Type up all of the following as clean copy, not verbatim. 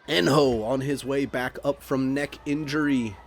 Enho on his way back up from neck injury.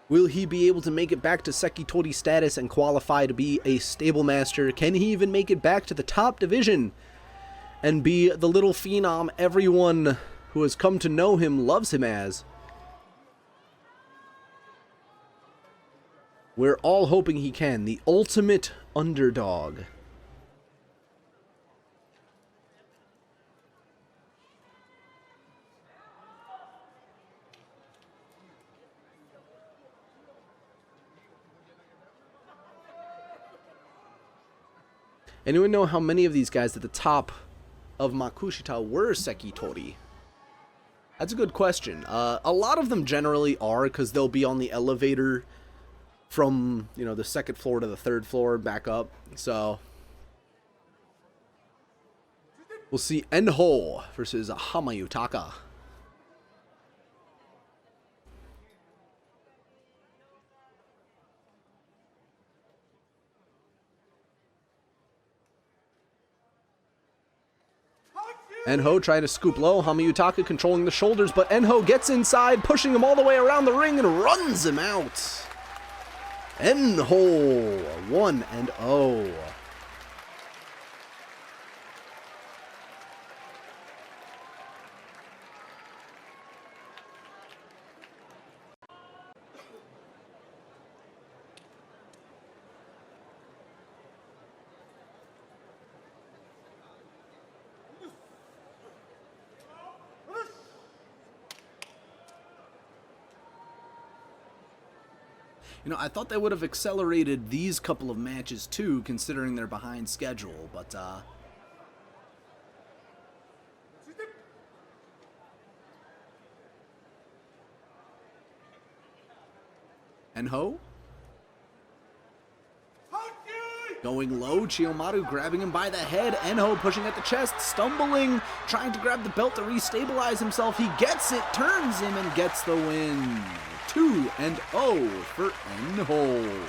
Will he be able to make it back to Sekitori status and qualify to be a stable master? Can he even make it back to the top division and be the little phenom everyone who has come to know him loves him as? We're all hoping he can. The ultimate underdog. Anyone know how many of these guys at the top of Makushita were Sekitori? That's a good question. A lot of them generally are, because they'll be on the elevator from, you know, the second floor to the third floor and back up. So we'll see Enho versus Hamayutaka. Enho trying to scoop low, Hamayutaka controlling the shoulders, but Enho gets inside, pushing him all the way around the ring and runs him out. Enho 1-0. You know, I thought they would have accelerated these couple of matches too, considering they're behind schedule, but Enho going low, Chiyomaru grabbing him by the head, Enho pushing at the chest, stumbling, trying to grab the belt to restabilize himself. He gets it, turns him, and gets the win. 2-0 for Enho.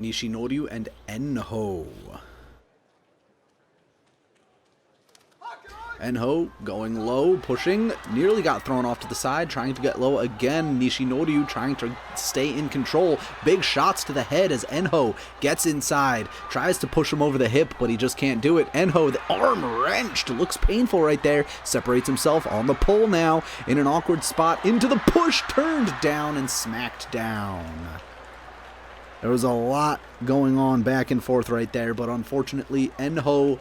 Nishinoryu and Enho. Enho going low, pushing, nearly got thrown off to the side, trying to get low again. Nishinoryu trying to stay in control. Big shots to the head as Enho gets inside, tries to push him over the hip, but he just can't do it. Enho, the arm wrenched, looks painful right there, separates himself on the pole now, in an awkward spot, into the push, turned down and smacked down. There was a lot going on back and forth right there, but unfortunately, Enho...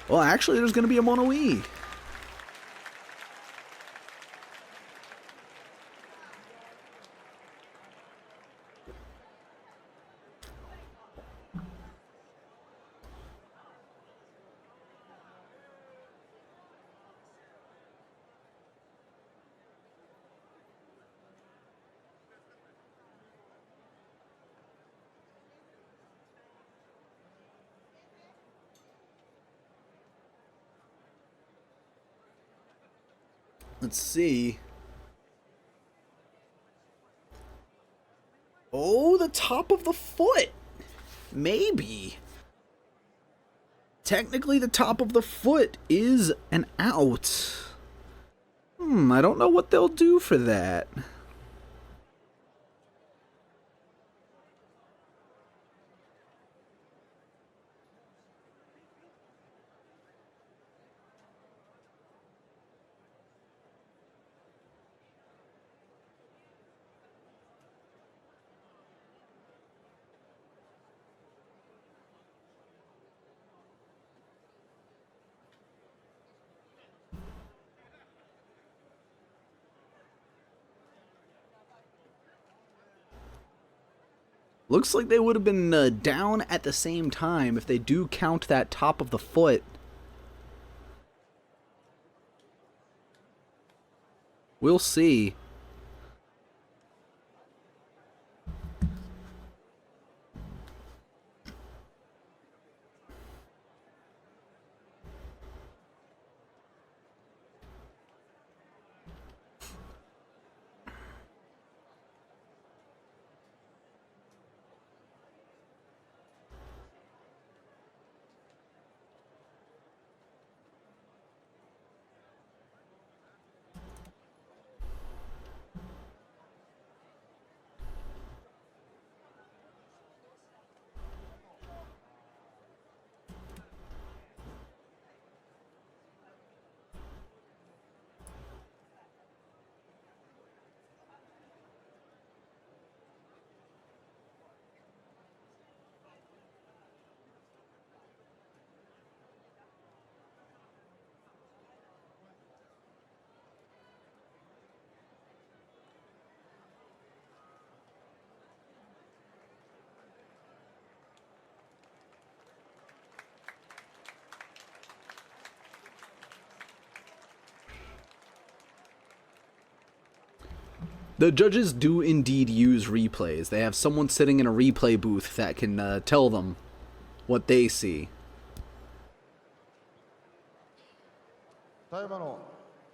Well, actually, there's going to be a mono-e. Let's see. Oh, the top of the foot. Maybe. Technically, the top of the foot is an out. I don't know what they'll do for that. Looks like they would have been down at the same time if they do count that top of the foot. We'll see. The judges do indeed use replays. They have someone sitting in a replay booth that can tell them what they see. ただいまの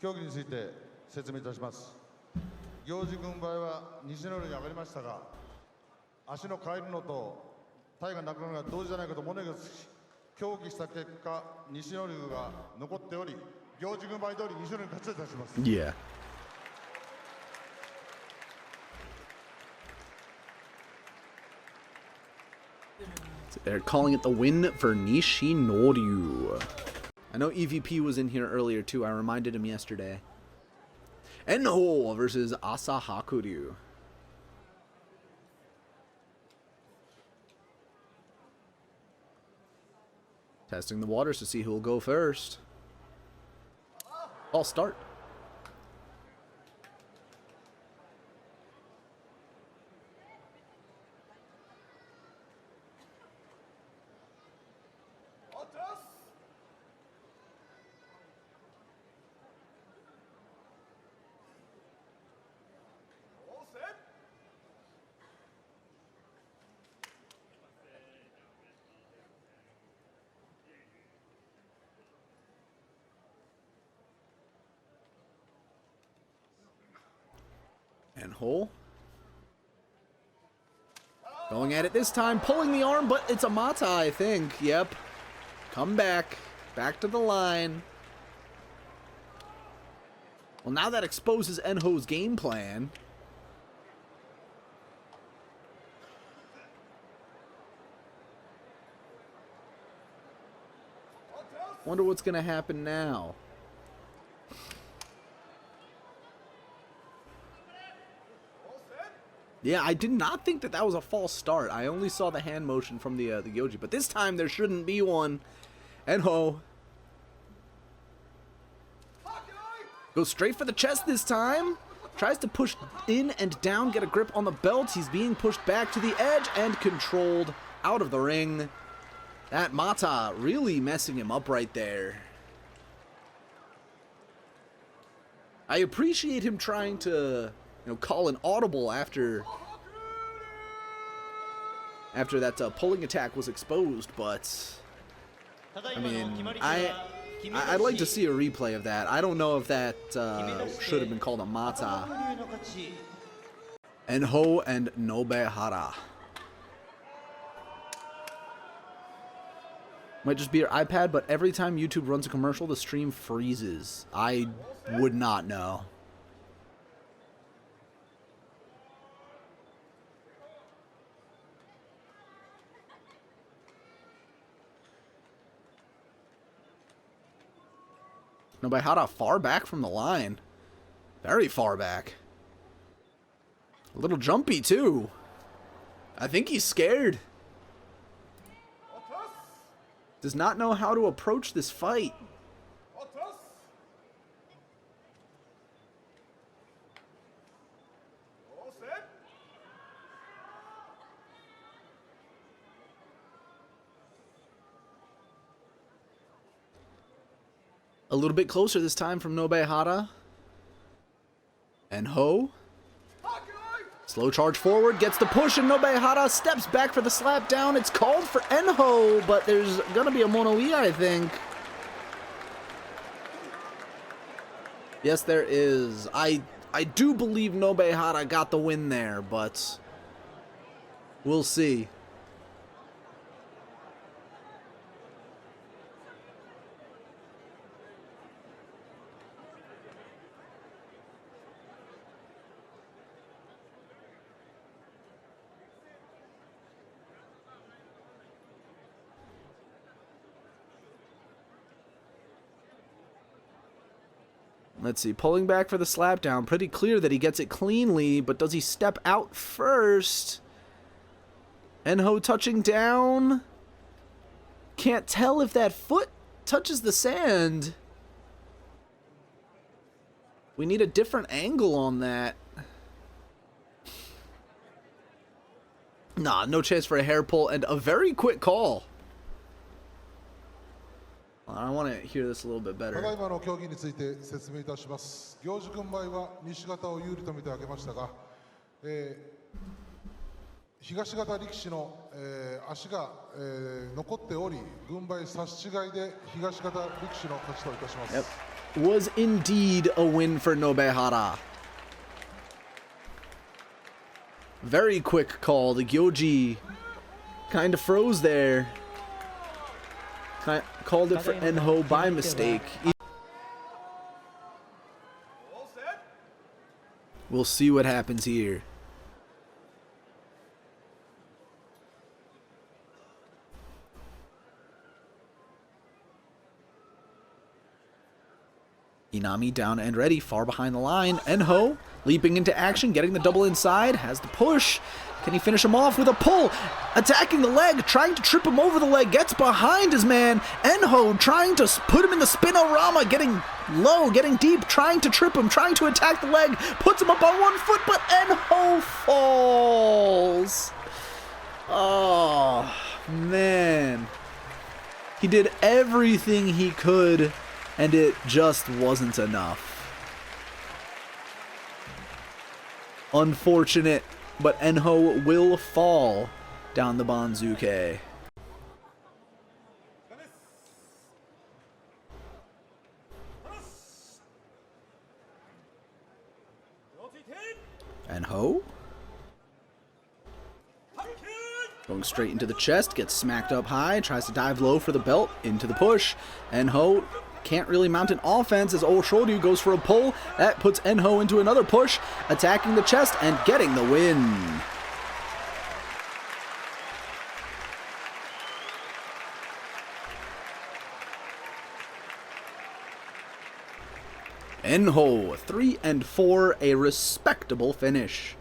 競技について説明いたします。行司軍配は西の上に上がりましたが、足の変えるのと体がなくなるのが同時じゃないかと物言いがつき、協議した結果、西の龍が残っており、行司軍配通り西の龍に勝ちいたします。Yeah. They're calling it the win for Nishinoryu. I know EVP was in here earlier too. I reminded him yesterday. Enho versus Asahakuryu. Testing the waters to see who will go first. I'll start. Enho. Going at it this time, pulling the arm, but it's a Mata, I think. Yep. Come back. Back to the line. Well, now that exposes Enho's game plan. Wonder what's going to happen now. Yeah, I did not think that was a false start. I only saw the hand motion from the Yoji, but this time there shouldn't be one. Enho goes straight for the chest this time. Tries to push in and down, get a grip on the belt. He's being pushed back to the edge and controlled out of the ring. That Mata really messing him up right there. I appreciate him trying to, call an audible after that pulling attack was exposed, but I mean, I'd like to see a replay of that. I don't know if that should have been called a Mata. Enho and Nohara. Might just be your iPad, but every time YouTube runs a commercial, the stream freezes. I would not know. Nohara far back from the line. Very far back. A little jumpy, too. I think he's scared. Does not know how to approach this fight. A little bit closer this time from Nohara. Enho. Slow charge forward, gets the push, and Nohara steps back for the slap down. It's called for Enho, but there's gonna be a mono-e, I think. Yes, there is. I do believe Nohara got the win there, but we'll see. Let's see, pulling back for the slap down. Pretty clear that he gets it cleanly, but does he step out first? Enho touching down. Can't tell if that foot touches the sand. We need a different angle on that. Nah, no chance for a hair pull, and a very quick call. I want to hear this a little bit better. ただいまの競技について説明いたします。行司軍配は西方を有利と見て挙げましたが、東方力士の、足が、残っており、軍配差し違いで東方力士の勝ちといたします。Yep. Was indeed a win for Nohara. Very quick call. The Gyoji kind of froze there. Called it for Enho by mistake. We'll see what happens here. Inami down and ready, far behind the line. Enho leaping into action, getting the double inside, has the push. Can he finish him off with a pull? Attacking the leg, trying to trip him over the leg, gets behind his man. Enho trying to put him in the spinorama, getting low, getting deep, trying to trip him, trying to attack the leg, puts him up on one foot, but Enho falls. Oh, man. He did everything he could, and it just wasn't enough. Unfortunate, but Enho will fall down the Banzuke. Enho going straight into the chest, gets smacked up high, tries to dive low for the belt, into the push. Enho can't really mount an offense as Shoryu goes for a pull. That puts Enho into another push, attacking the chest and getting the win. Enho 3-4, a respectable finish.